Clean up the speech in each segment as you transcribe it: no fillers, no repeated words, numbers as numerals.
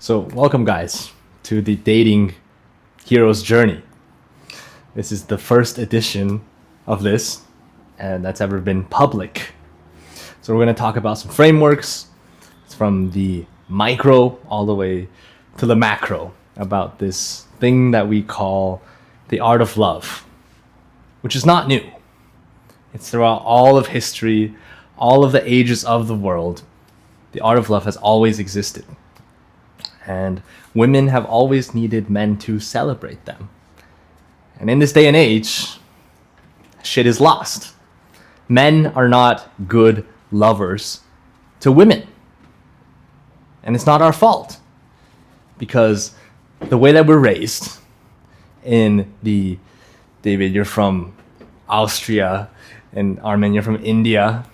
So, welcome guys to the Dating Hero's Journey. This is the first edition of this, and that's ever been public. So, we're going to talk about some frameworks from the micro all the way to the macro about this thing that we call the art of love, which is not new. It's throughout all of history, all of the ages of the world. The art of love has always existed. And women have always needed men to celebrate them. And in this day and age, shit is lost. Men are not good lovers to women. And it's not our fault. Because the way that we're raised in the, David, you're from Austria, and Armin, you're from India.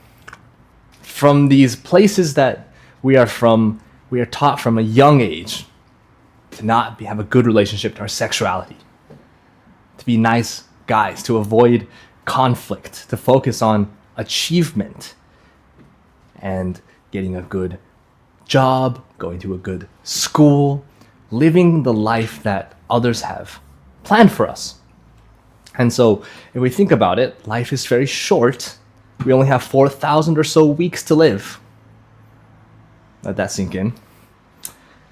From these places that we are from, we are taught from a young age to not have a good relationship to our sexuality, to be nice guys, to avoid conflict, to focus on achievement and getting a good job, going to a good school, living the life that others have planned for us. And so if we think about it, life is very short. We only have 4,000 or so weeks to live. Let that sink in.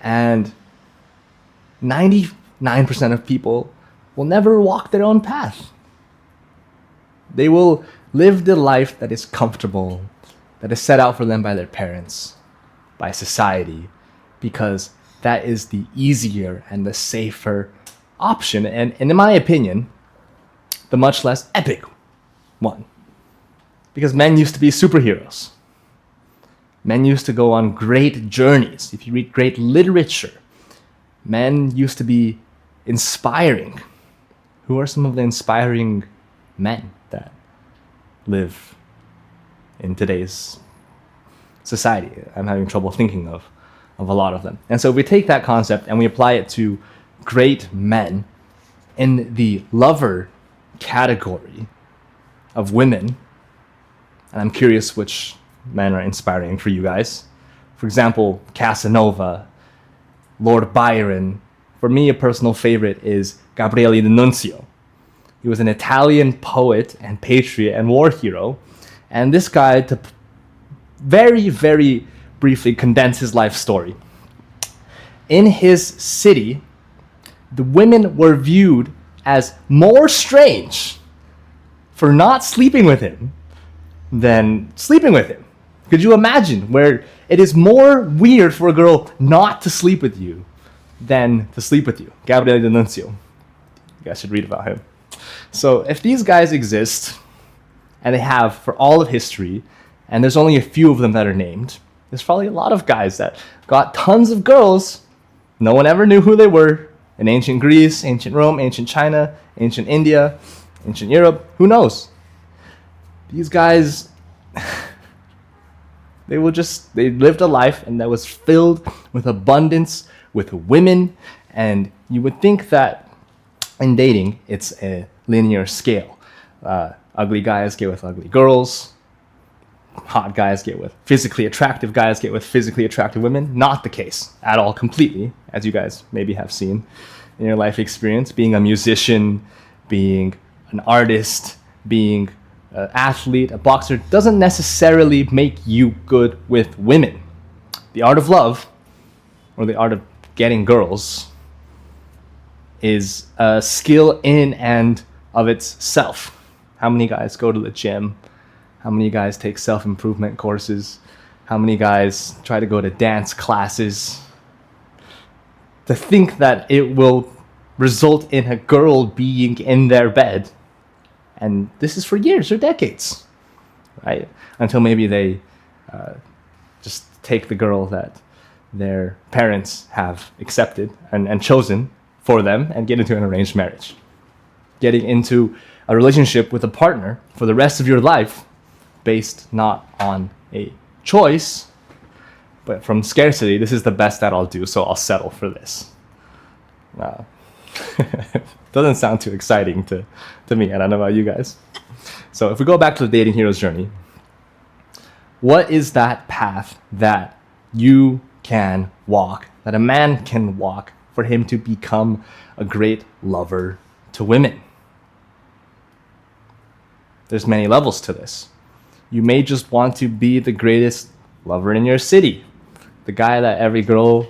And 99% of people will never walk their own path. They will live the life that is comfortable, that is set out for them by their parents, by society, because that is the easier and the safer option, and in my opinion, the much less epic one. Because men used to be superheroes. Men used to go on great journeys. If you read great literature, men used to be inspiring. Who are some of the inspiring men that live in today's society? I'm having trouble thinking of a lot of them. And so we take that concept and we apply it to great men in the lover category of women. And I'm curious which men are inspiring for you guys. For example, Casanova, Lord Byron. For me, a personal favorite is Gabriele D'Annunzio. He was an Italian poet and patriot and war hero. And this guy, to very, very briefly condense his life story. In his city, the women were viewed as more strange for not sleeping with him than sleeping with him. Could you imagine where it is more weird for a girl not to sleep with you than to sleep with you? Gabriele D'Annunzio. You guys should read about him. So if these guys exist, and they have for all of history, and there's only a few of them that are named, there's probably a lot of guys that got tons of girls. No one ever knew who they were. In ancient Greece, ancient Rome, ancient China, ancient India, ancient Europe, who knows? These guys, they lived a life and that was filled with abundance, with women, and you would think that in dating, it's a linear scale. Ugly guys get with ugly girls, hot guys get with physically attractive guys get with physically attractive women. Not the case at all, completely, as you guys maybe have seen in your life experience. Being a musician, being an artist, being an athlete, a boxer, doesn't necessarily make you good with women. The art of love, or the art of getting girls, is a skill in and of itself. How many guys go to the gym? How many guys take self-improvement courses? How many guys try to go to dance classes? To think that it will result in a girl being in their bed. And this is for years or decades, right? Until maybe they just take the girl that their parents have accepted and chosen for them and get into an arranged marriage. Getting into a relationship with a partner for the rest of your life based not on a choice, but from scarcity. This is the best that I'll do, so I'll settle for this. Doesn't sound too exciting to me. I don't know about you guys. So if we go back to the dating hero's journey, what is that path that you can walk that a man can walk for him to become a great lover to women. There's many levels to this. You may just want to be the greatest lover in your city. The guy that every girl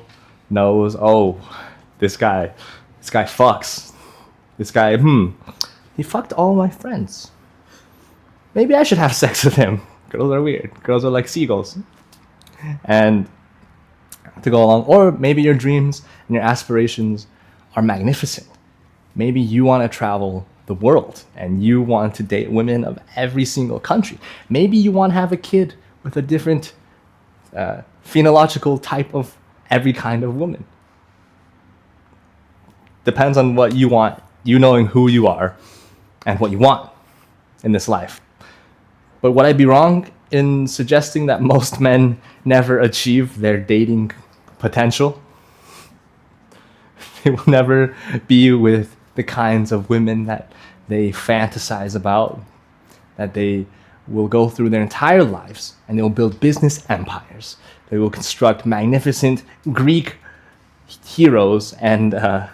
knows, oh, this guy fucks. This guy, he fucked all my friends. Maybe I should have sex with him. Girls are weird. Girls are like seagulls. And to go along, or maybe your dreams and your aspirations are magnificent. Maybe you want to travel the world and you want to date women of every single country. Maybe you want to have a kid with a different phenological type of every kind of woman. Depends on what you want, you knowing who you are and what you want in this life. But would I be wrong in suggesting that most men never achieve their dating potential? They will never be with the kinds of women that they fantasize about, that they will go through their entire lives and they will build business empires. They will construct magnificent Greek heroes and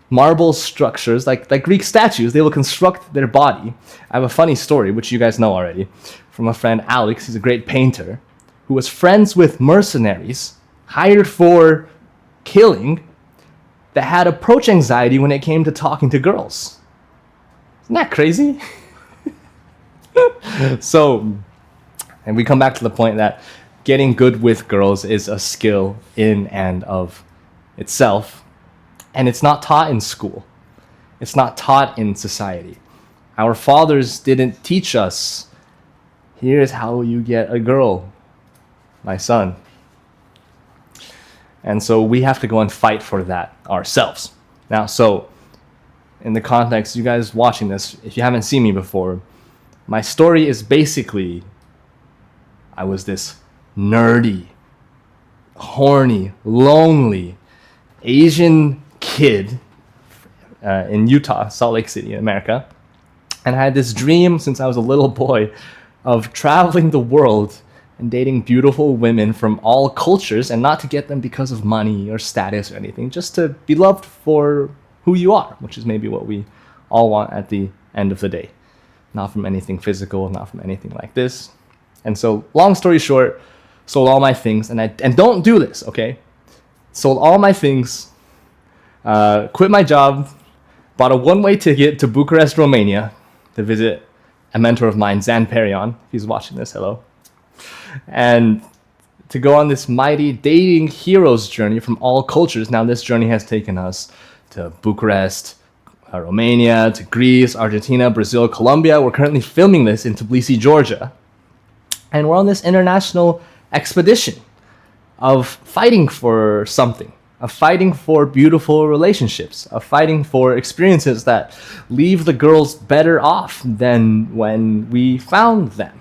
marble structures, like Greek statues. They will construct their body. I have a funny story, which you guys know already, from a friend Alex. He's a great painter who was friends with mercenaries hired for killing that had approach anxiety when it came to talking to girls. Isn't that crazy? So, and we come back to the point that getting good with girls is a skill in and of itself. And it's not taught in school. It's not taught in society. Our fathers didn't teach us, here's how you get a girl, my son. And so we have to go and fight for that ourselves. Now, so in the context, you guys watching this, if you haven't seen me before, my story is basically, I was this nerdy, horny, lonely Asian kid in Utah, Salt Lake City, in America. And I had this dream since I was a little boy of traveling the world and dating beautiful women from all cultures, and not to get them because of money or status or anything, just to be loved for who you are, which is maybe what we all want at the end of the day. Not from anything physical, not from anything like this. And so, long story short, sold all my things, and don't do this, okay? Sold all my things, quit my job, bought a one-way ticket to Bucharest, Romania, to visit a mentor of mine, Zan Perion. If he's watching this, hello. And to go on this mighty dating heroes journey from all cultures. Now, this journey has taken us to Bucharest, Romania, to Greece, Argentina, Brazil, Colombia. We're currently filming this in Tbilisi, Georgia. And we're on this international expedition of fighting for something, of fighting for beautiful relationships, of fighting for experiences that leave the girls better off than when we found them.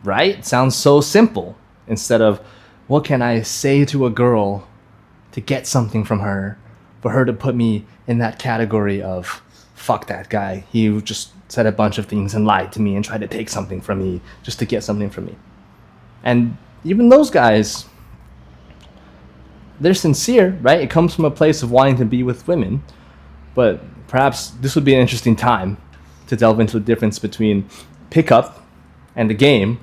Right? Sounds so simple. Instead of, what can I say to a girl to get something from her, for her to put me in that category of, fuck that guy. He just said a bunch of things and lied to me and tried to take something from me just to get something from me. And even those guys, they're sincere, right? It comes from a place of wanting to be with women. But perhaps this would be an interesting time to delve into the difference between pickup and the game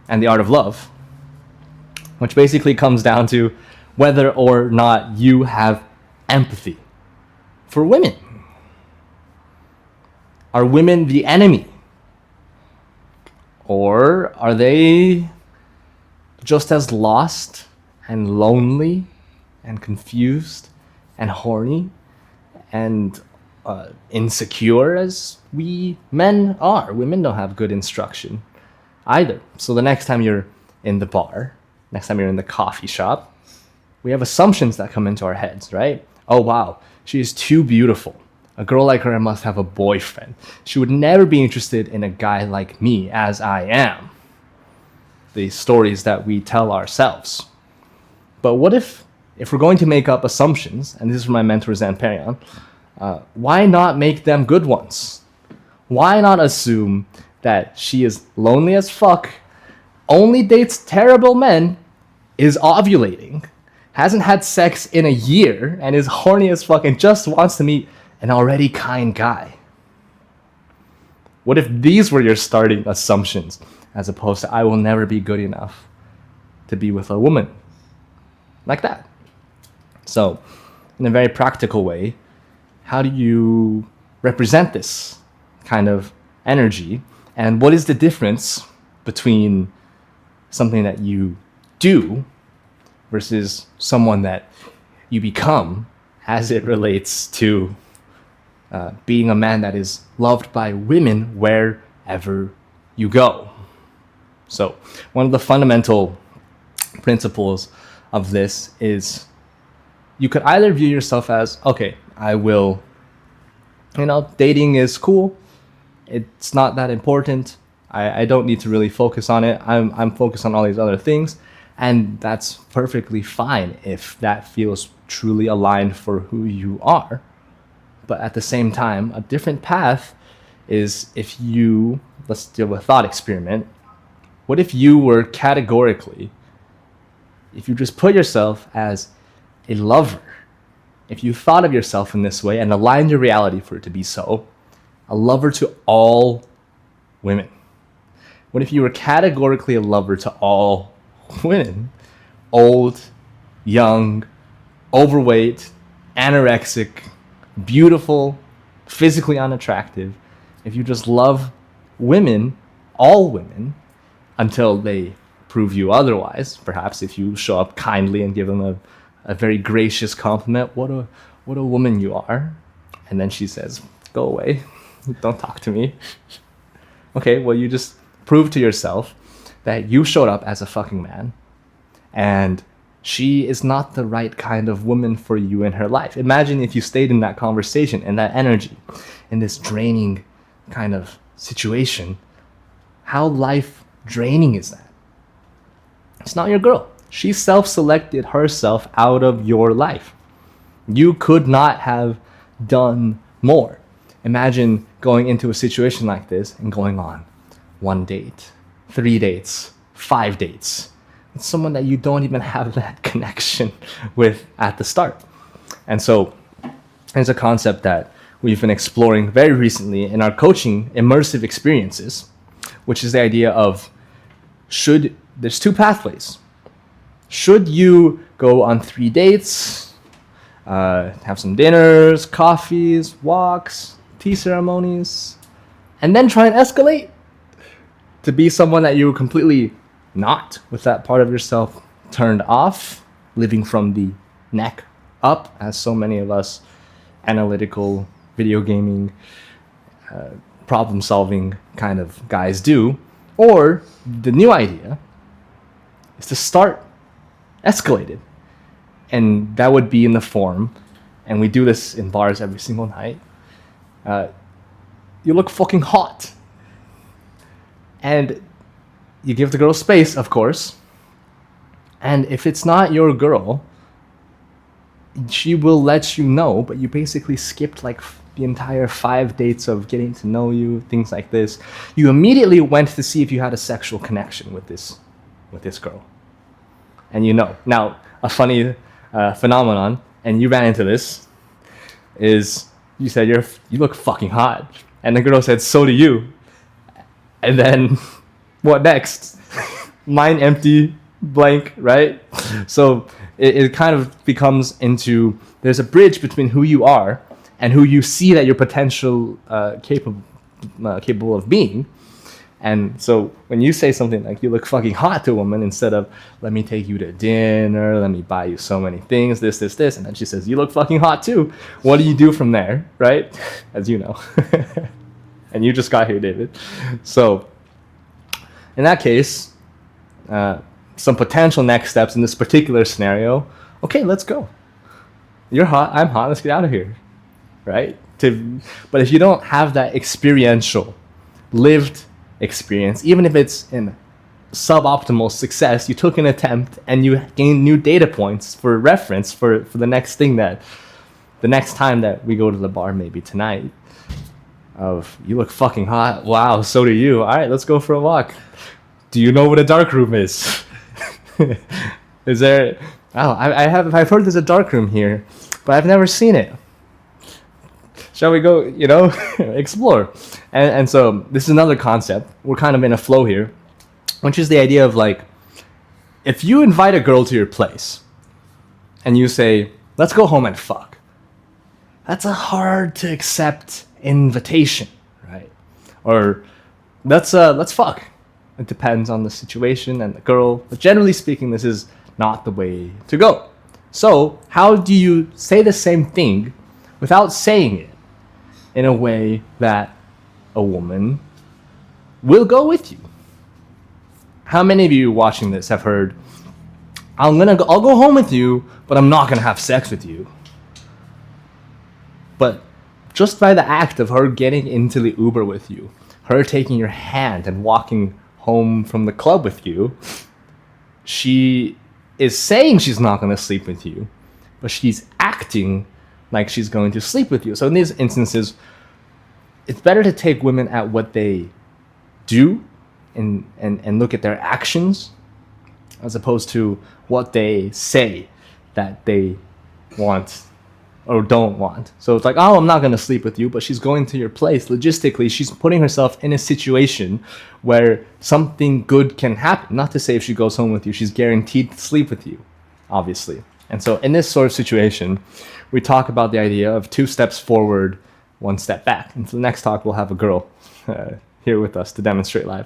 and the art of love, which basically comes down to whether or not you have empathy for women. Are women the enemy? Or are they just as lost and lonely and confused and horny and insecure as we men are? Women don't have good instruction either. So the next time you're in the bar, next time you're in the coffee shop, we have assumptions that come into our heads, right? Oh, wow, she is too beautiful. A girl like her must have a boyfriend. She would never be interested in a guy like me as I am. The stories that we tell ourselves. But what if we're going to make up assumptions, and this is from my mentor, Zan Perion, why not make them good ones? Why not assume that she is lonely as fuck, only dates terrible men, is ovulating, hasn't had sex in a year and is horny as fuck and just wants to meet an already kind guy? What if these were your starting assumptions as opposed to I will never be good enough to be with a woman like that? So, in a very practical way, how do you represent this kind of energy? And what is the difference between something that you do versus someone that you become as it relates to being a man that is loved by women wherever you go? So one of the fundamental principles of this is you could either view yourself as, okay, I will, dating is cool. It's not that important. I don't need to really focus on it. I'm focused on all these other things. And that's perfectly fine if that feels truly aligned for who you are. But at the same time, a different path is if you, let's do a thought experiment. What if you were categorically, if you just put yourself as a lover, if you thought of yourself in this way and aligned your reality for it to be so, a lover to all women? What if you were categorically a lover to all women? Old, young, overweight, anorexic, beautiful, physically unattractive. If you just love women, all women, until they prove you otherwise, perhaps if you show up kindly and give them a very gracious compliment, what a woman you are. And then she says, go away, don't talk to me. Okay, well, you just prove to yourself that you showed up as a fucking man and she is not the right kind of woman for you in her life. Imagine if you stayed in that conversation and that energy in this draining kind of situation. How life draining is that? It's not your girl. She self-selected herself out of your life. You could not have done more. Imagine going into a situation like this and going on 1 date, 3 dates, 5 dates. It's someone that you don't even have that connection with at the start. And so there's a concept that we've been exploring very recently in our coaching immersive experiences, which is the idea of there's 2 pathways. Should you go on 3 dates, have some dinners, coffees, walks, tea ceremonies, and then try and escalate to be someone that you were completely not, with that part of yourself turned off, living from the neck up, as so many of us analytical, video gaming, problem solving kind of guys do? Or the new idea is to start escalated. And that would be in the form, and we do this in bars every single night, you look fucking hot. And you give the girl space, of course. And if it's not your girl, she will let you know, but you basically skipped like the entire 5 dates of getting to know you, things like this. You immediately went to see if you had a sexual connection with this girl. And now a funny phenomenon, and you ran into this, is you said you look fucking hot, and the girl said so do you, and then what next? Mind empty, blank, right? So it kind of becomes into, there's a bridge between who you are and who you see that you're potential capable of being. And so when you say something like you look fucking hot to a woman, instead of let me take you to dinner, let me buy you so many things, this, and then she says you look fucking hot too, what do you do from there, right? As you know. And you just got here, David. So in that case, some potential next steps in this particular scenario, okay, let's go. You're hot, I'm hot, let's get out of here, right? But if you don't have that experiential, lived experience, even if it's in suboptimal success, you took an attempt and you gained new data points for reference for the next time that we go to the bar, maybe tonight, of you look fucking hot, wow, so do you, all right, let's go for a walk. Do you know what a dark room is? Oh, I've heard there's a dark room here, but I've never seen it. Shall we go, explore? And so this is another concept. We're kind of in a flow here, which is the idea of like, if you invite a girl to your place and you say, let's go home and fuck, that's a hard to accept invitation, right? Or let's fuck. It depends on the situation and the girl, but generally speaking, this is not the way to go. So how do you say the same thing without saying it in a way that a woman will go with you? How many of you watching this have heard, I'll go home with you, but I'm not gonna have sex with you? But just by the act of her getting into the Uber with you, her taking your hand and walking home from the club with you, she is saying she's not going to sleep with you, but she's acting like she's going to sleep with you. So in these instances, it's better to take women at what they do and look at their actions as opposed to what they say that they want or don't want. So it's like, oh, I'm not going to sleep with you, but she's going to your place. Logistically, she's putting herself in a situation where something good can happen. Not to say if she goes home with you, she's guaranteed to sleep with you, obviously. And so in this sort of situation, we talk about the idea of 2 steps forward, 1 step back. And for the next talk, we'll have a girl here with us to demonstrate live.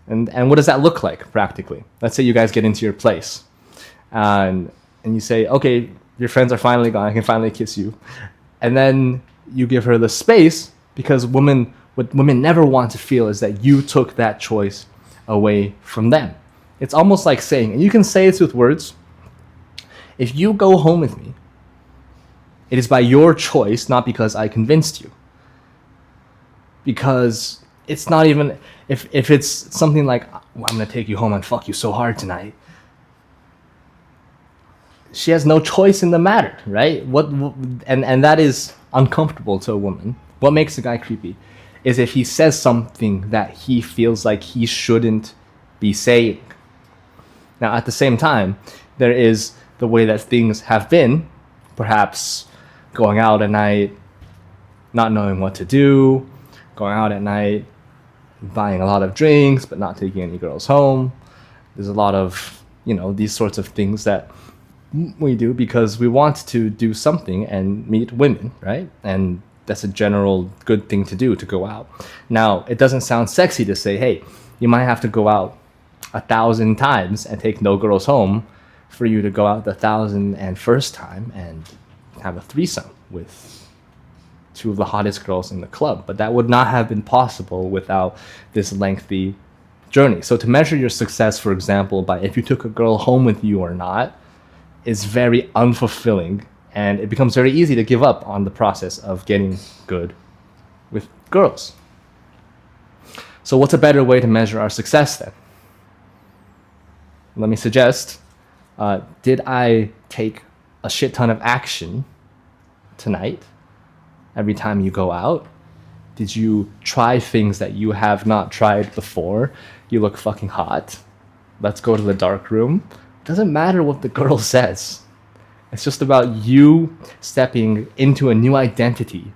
And what does that look like practically? Let's say you guys get into your place and you say, okay, your friends are finally gone, I can finally kiss you. And then you give her the space, because what women never want to feel is that you took that choice away from them. It's almost like saying, and you can say this with words, if you go home with me, it is by your choice, not because I convinced you. Because it's not even, if it's something like, well, I'm gonna take you home and fuck you so hard tonight, she has no choice in the matter, right? And that is uncomfortable to a woman. What makes a guy creepy is if he says something that he feels like he shouldn't be saying. Now, at the same time, there is the way that things have been, perhaps going out at night, not knowing what to do, going out at night, buying a lot of drinks, but not taking any girls home. There's a lot of, these sorts of things that we do because we want to do something and meet women, right? And that's a general good thing to do, to go out. Now, it doesn't sound sexy to say, hey, you might have to go out 1,000 times and take no girls home for you to go out the 1,001st time and have a threesome with 2 of the hottest girls in the club. But that would not have been possible without this lengthy journey. So to measure your success, for example, by if you took a girl home with you or not, is very unfulfilling, and it becomes very easy to give up on the process of getting good with girls. So what's a better way to measure our success then? Let me suggest, did I take a shit ton of action tonight every time you go out? Did you try things that you have not tried before? You look fucking hot. Let's go to the dark room. Doesn't matter what the girl says. It's just about you stepping into a new identity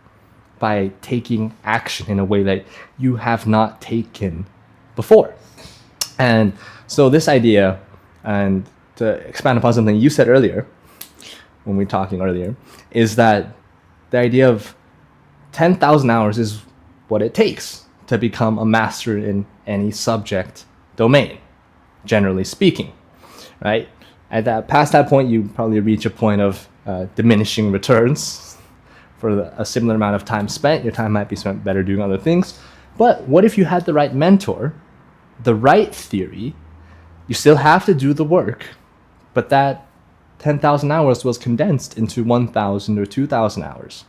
by taking action in a way that you have not taken before. And so this idea, and to expand upon something you said earlier, when we were talking earlier, is that the idea of 10,000 hours is what it takes to become a master in any subject domain, generally speaking. Right? Past that point, you probably reach a point of diminishing returns for a similar amount of time spent. Your time might be spent better doing other things. But what if you had the right mentor, the right theory? You still have to do the work, but that 10,000 hours was condensed into 1,000 or 2,000 hours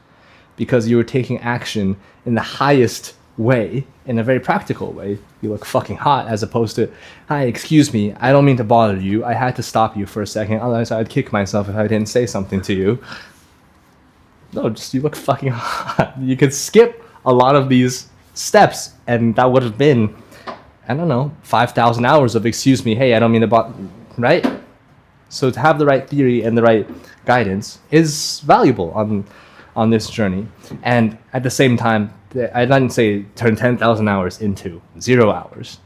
because you were taking action in the highest way, in a very practical way. You look fucking hot, as opposed to, hi, excuse me, I don't mean to bother you. I had to stop you for a second, otherwise I'd kick myself if I didn't say something to you. No, just you look fucking hot. You could skip a lot of these steps, and that would have been, I don't know, 5,000 hours of excuse me, hey, I don't mean to bother, right? So to have the right theory and the right guidance is valuable on this journey. And at the same time, I didn't say turn 10,000 hours into 0 hours.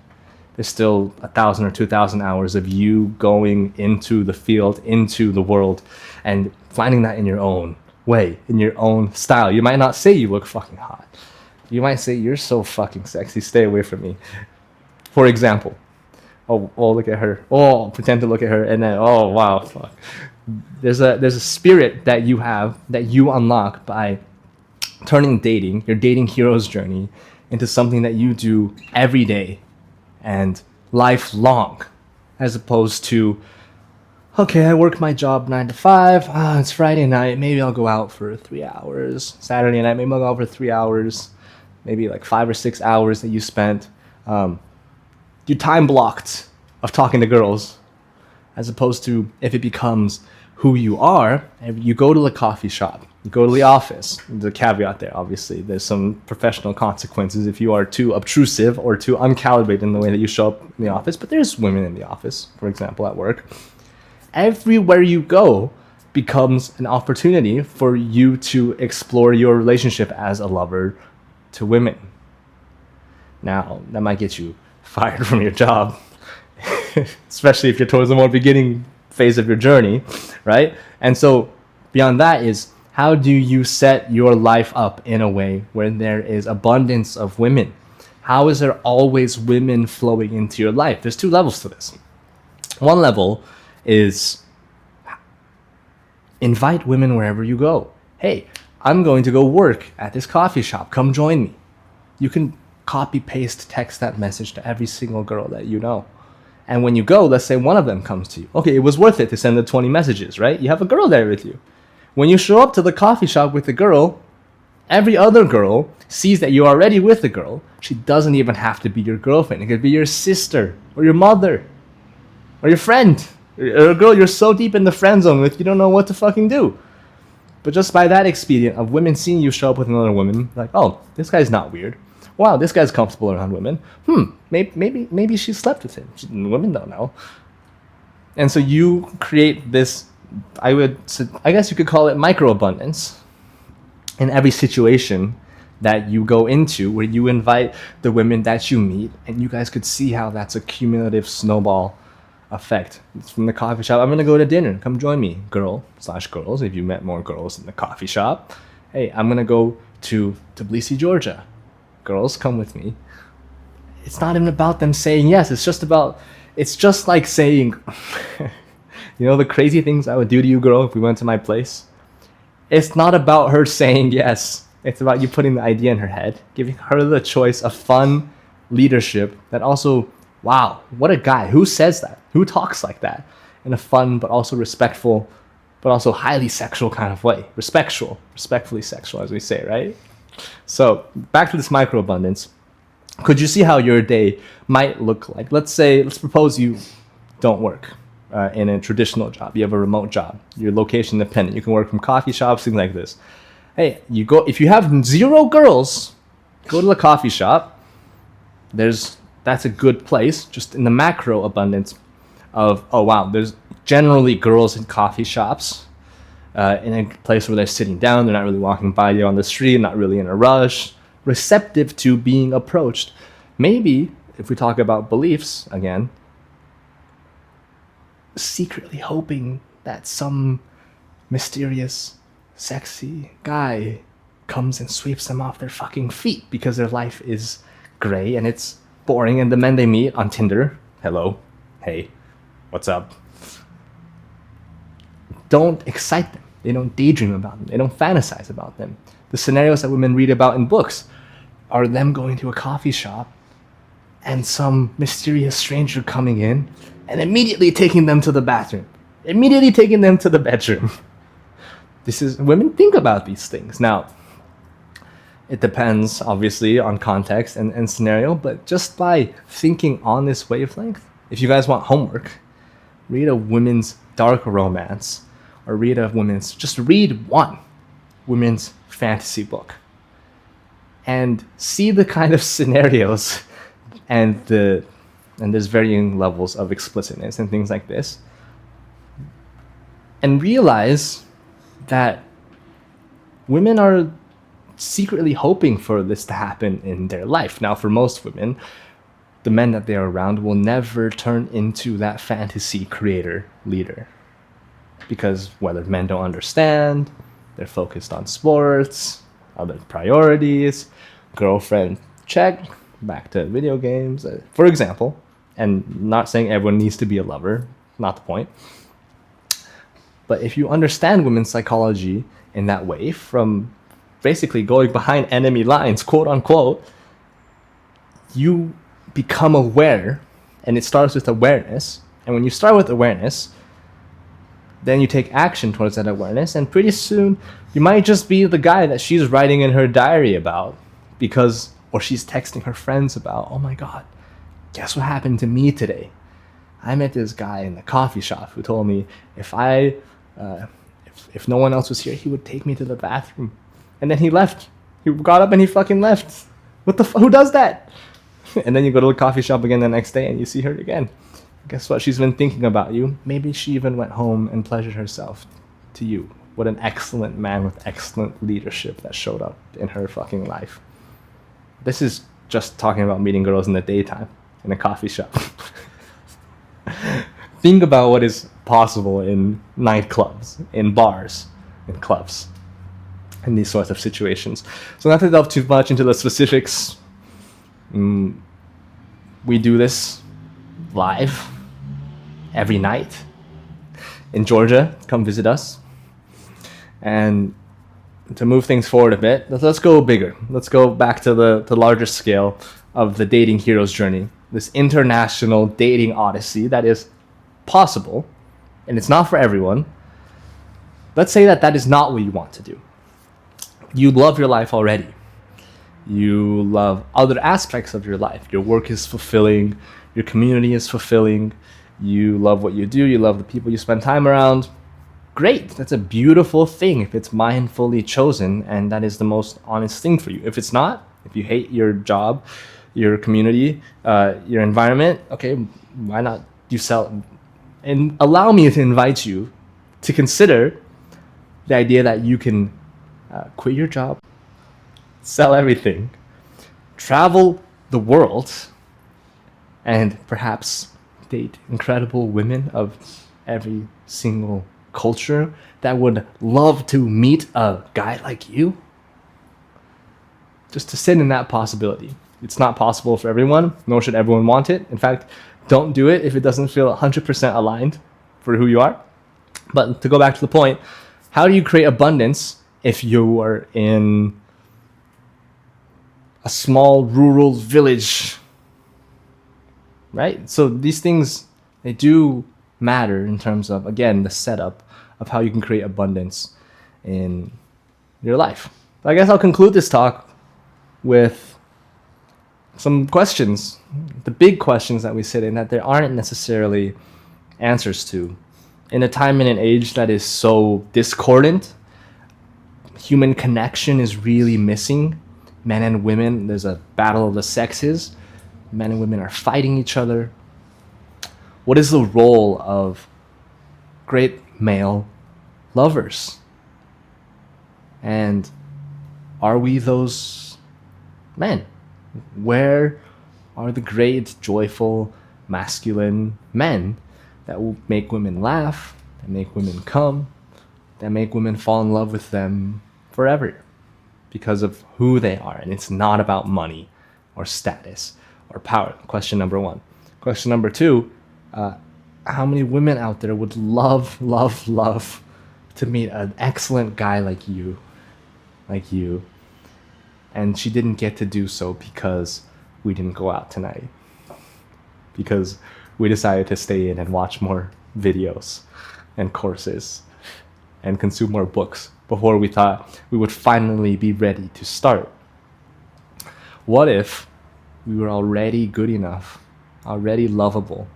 There's still 1,000 or 2,000 hours of you going into the field, into the world, and finding that in your own way, in your own style. You might not say you look fucking hot. You might say you're so fucking sexy, stay away from me. For example, oh, look at her. Oh, pretend to look at her, and then, oh, wow, fuck. There's a spirit that you have, that you unlock by turning your dating hero's journey, into something that you do every day and lifelong, as opposed to, okay, I work my job 9 to 5. It's Friday night. Maybe I'll go out for 3 hours. Saturday night, maybe I'll go out for 3 hours. Maybe like 5 or 6 hours that you spent. You time blocked of talking to girls, as opposed to if it becomes who you are, and you go to the coffee shop, you go to the office. There's a caveat there, obviously. There's some professional consequences if you are too obtrusive or too uncalibrated in the way that you show up in the office. But there's women in the office, for example, at work. Everywhere you go becomes an opportunity for you to explore your relationship as a lover to women. Now, that might get you fired from your job, especially if you're towards the more beginning phase of your journey, right? And so beyond that is, how do you set your life up in a way where there is abundance of women? How is there always women flowing into your life? There's 2 levels to this. One level is invite women wherever you go. Hey, I'm going to go work at this coffee shop. Come join me. You can copy, paste, text that message to every single girl that you know. And when you go, let's say one of them comes to you. Okay, it was worth it to send the 20 messages, right? You have a girl there with you. When you show up to the coffee shop with the girl, every other girl sees that you're already with the girl. She doesn't even have to be your girlfriend. It could be your sister or your mother or your friend or a girl you're so deep in the friend zone with you don't know what to fucking do. But just by that expedient of women seeing you show up with another woman, like, oh, this guy's not weird. Wow, this guy's comfortable around women. Maybe she slept with him. Women don't know. And so you create this, I guess you could call it microabundance in every situation that you go into, where you invite the women that you meet, and you guys could see how that's a cumulative snowball effect. It's from the coffee shop. I'm gonna go to dinner. Come join me, girl/girls. If you met more girls in the coffee shop, hey, I'm gonna go to Tbilisi, Georgia. Girls, come with me. It's not even about them saying yes. It's just like saying, you know, the crazy things I would do to you, girl, if we went to my place. It's not about her saying yes. It's about you putting the idea in her head, giving her the choice of fun leadership that also, wow, what a guy. Who says that? Who talks like that in a fun but also respectful, but also highly sexual kind of way? Respectfully sexual, as we say, right? So back to this microabundance. Could you see how your day might look like? Let's propose you don't work in a traditional job. You have a remote job. You're location dependent. You can work from coffee shops, things like this. Hey, if you have 0 girls, go to the coffee shop. That's a good place, just in the macro abundance of, oh wow, there's generally girls in coffee shops. In a place where they're sitting down, they're not really walking by you on the street, not really in a rush, receptive to being approached. Maybe, if we talk about beliefs again, secretly hoping that some mysterious, sexy guy comes and sweeps them off their fucking feet because their life is gray and it's boring, and the men they meet on Tinder, hello, hey, what's up? Don't excite them. They don't daydream about them. They don't fantasize about them. The scenarios that women read about in books are them going to a coffee shop and some mysterious stranger coming in and immediately taking them to the bathroom, immediately taking them to the bedroom. Women think about these things. Now, it depends, obviously, on context and scenario, but just by thinking on this wavelength, if you guys want homework, read a women's dark romance, or read one women's fantasy book, and see the kind of scenarios and there's varying levels of explicitness and things like this. and realize that women are secretly hoping for this to happen in their life. Now, for most women, the men that they are around will never turn into that fantasy creator leader. Because whether men don't understand, they're focused on sports, other priorities, girlfriend check, back to video games, for example. And not saying everyone needs to be a lover, not the point. But if you understand women's psychology in that way, from basically going behind enemy lines, quote unquote, you become aware, and it starts with awareness. And when you start with awareness, then you take action towards that awareness, and pretty soon you might just be the guy that she's writing in her diary about, or she's texting her friends about. Oh my God, guess what happened to me today? I met this guy in the coffee shop who told me if no one else was here, he would take me to the bathroom. And then he left. He got up and he fucking left. Who does that? And then you go to the coffee shop again the next day and you see her again. Guess what? She's been thinking about you. Maybe she even went home and pleasured herself to you. What an excellent man with excellent leadership that showed up in her fucking life. This is just talking about meeting girls in the daytime in a coffee shop. Think about what is possible in nightclubs, in bars, in clubs, in these sorts of situations. So not to delve too much into the specifics, we do this live every night in Georgia. Come visit us. And to move things forward a bit, let's go bigger. Let's go back to the larger scale of the dating hero's journey. This international dating odyssey that is possible, and it's not for everyone. Let's say that is not what you want to do. You love your life already. You love other aspects of your life. Your work is fulfilling. Your community is fulfilling. You love what you do. You love the people you spend time around. Great. That's a beautiful thing if it's mindfully chosen, and that is the most honest thing for you. If it's not, if you hate your job, your community, your environment, okay, why not you sell? And allow me to invite you to consider the idea that you can quit your job, sell everything, travel the world, and perhaps date incredible women of every single culture that would love to meet a guy like you. Just to sit in that possibility. It's not possible for everyone, nor should everyone want it. In fact, don't do it if it doesn't feel 100% aligned for who you are. But to go back to the point, how do you create abundance if you are in a small rural village? Right? So these things, they do matter in terms of, again, the setup of how you can create abundance in your life. I guess I'll conclude this talk with some questions, the big questions that we sit in that there aren't necessarily answers to. In a time and an age that is so discordant, human connection is really missing. Men and women, there's a battle of the sexes. Men and women are fighting each other. What is the role of great male lovers? And are we those men? Where are the great, joyful, masculine men that will make women laugh, that make women come, that make women fall in love with them forever because of who they are? And it's not about money or status or power. Question number one. Question number two, how many women out there would love to meet an excellent guy like you, and she didn't get to do so because we didn't go out tonight, because we decided to stay in and watch more videos and courses and consume more books before we thought we would finally be ready to start? What if we were already good enough, already lovable,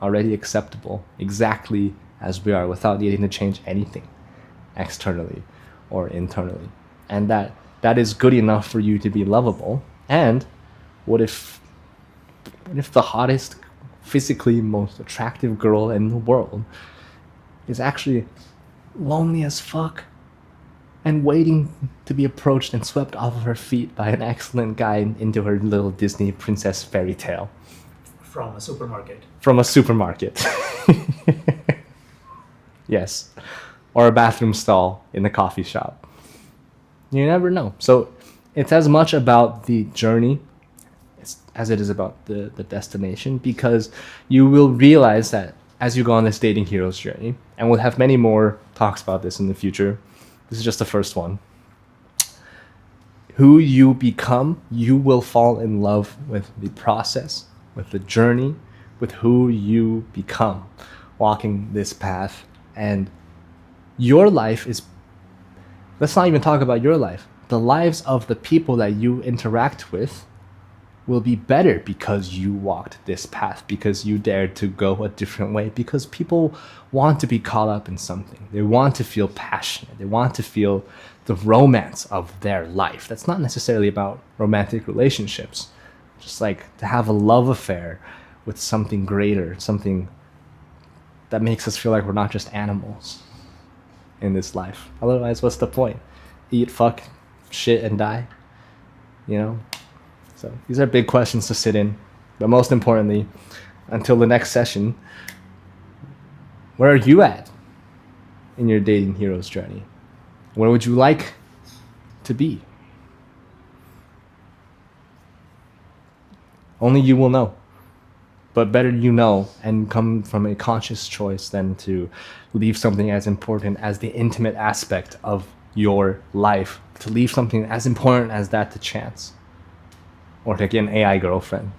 already acceptable, exactly as we are, without needing to change anything externally or internally? And that is good enough for you to be lovable. And what if the hottest, physically most attractive girl in the world is actually lonely as fuck and waiting to be approached and swept off of her feet by an excellent guy into her little Disney princess fairy tale. From a supermarket. From a supermarket. Yes. Or a bathroom stall in a coffee shop. You never know. So it's as much about the journey as it is about the destination, because you will realize that as you go on this dating hero's journey, and we'll have many more talks about this in the future. This is just the first one. Who you become, you will fall in love with the process, with the journey, with who you become walking this path. And your life is, let's not even talk about your life. The lives of the people that you interact with will be better because you walked this path, because you dared to go a different way, because people want to be caught up in something. They want to feel passionate. They want to feel the romance of their life. That's not necessarily about romantic relationships. Just like to have a love affair with something greater, something that makes us feel like we're not just animals in this life. Otherwise, what's the point? Eat, fuck, shit, and die? You know? So these are big questions to sit in. But most importantly, until the next session, where are you at in your dating hero's journey? Where would you like to be? Only you will know. But better you know and come from a conscious choice than to leave something as important as the intimate aspect of your life, to leave something as important as that to chance, or to get an AI girlfriend.